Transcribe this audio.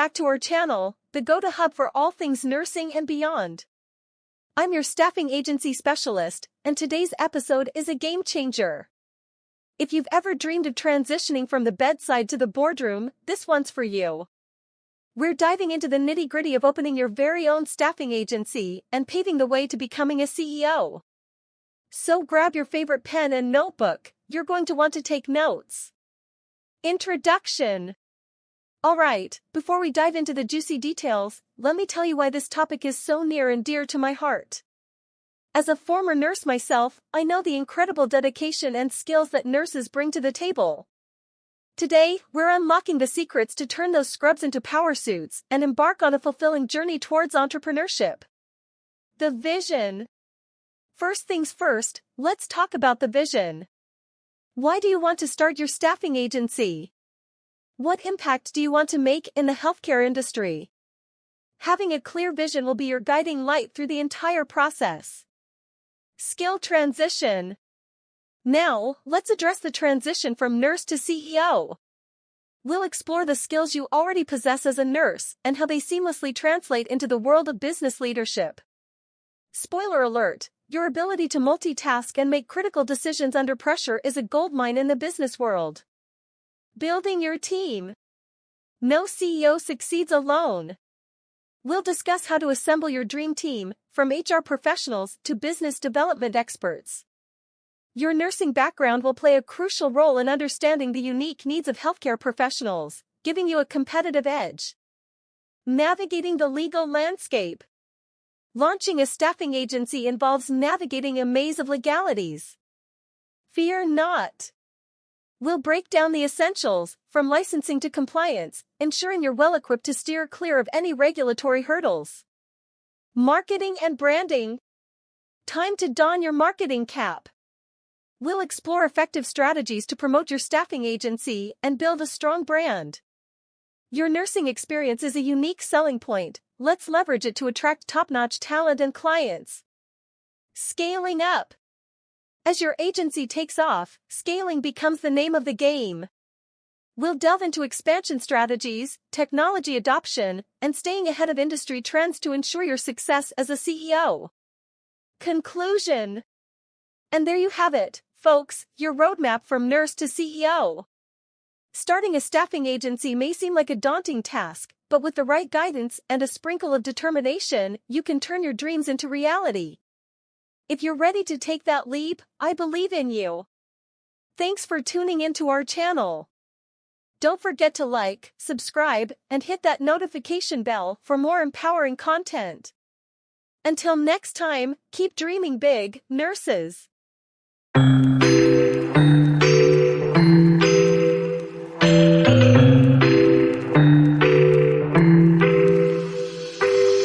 back to our channel, the go-to hub for all things nursing and beyond. I'm your staffing agency specialist, and today's episode is a game changer. If you've ever dreamed of transitioning from the bedside to the boardroom, this one's for you. We're diving into the nitty-gritty of opening your very own staffing agency and paving the way to becoming a CEO. So grab your favorite pen and notebook, you're going to want to take notes. Introduction. Alright, before we dive into the juicy details, let me tell you why this topic is so near and dear to my heart. As a former nurse myself, I know the incredible dedication and skills that nurses bring to the table. Today, we're unlocking the secrets to turn those scrubs into power suits and embark on a fulfilling journey towards entrepreneurship. The vision. First things first, let's talk about the vision. Why do you want to start your staffing agency? What impact do you want to make in the healthcare industry? Having a clear vision will be your guiding light through the entire process. Skill transition. Now, let's address the transition from nurse to CEO. We'll explore the skills you already possess as a nurse and how they seamlessly translate into the world of business leadership. Spoiler alert, your ability to multitask and make critical decisions under pressure is a goldmine in the business world. Building your team. No CEO succeeds alone. We'll discuss how to assemble your dream team, from HR professionals to business development experts. Your nursing background will play a crucial role in understanding the unique needs of healthcare professionals, giving you a competitive edge. Navigating the legal landscape. Launching a staffing agency involves navigating a maze of legalities. Fear not. We'll break down the essentials, from licensing to compliance, ensuring you're well-equipped to steer clear of any regulatory hurdles. Marketing and branding. Time to don your marketing cap. We'll explore effective strategies to promote your staffing agency and build a strong brand. Your nursing experience is a unique selling point. Let's leverage it to attract top-notch talent and clients. Scaling up. As your agency takes off, scaling becomes the name of the game. We'll delve into expansion strategies, technology adoption, and staying ahead of industry trends to ensure your success as a CEO. Conclusion. And there you have it, folks, your roadmap from nurse to CEO. Starting a staffing agency may seem like a daunting task, but with the right guidance and a sprinkle of determination, you can turn your dreams into reality. If you're ready to take that leap, I believe in you. Thanks for tuning into our channel. Don't forget to like, subscribe, and hit that notification bell for more empowering content. Until next time, keep dreaming big, nurses.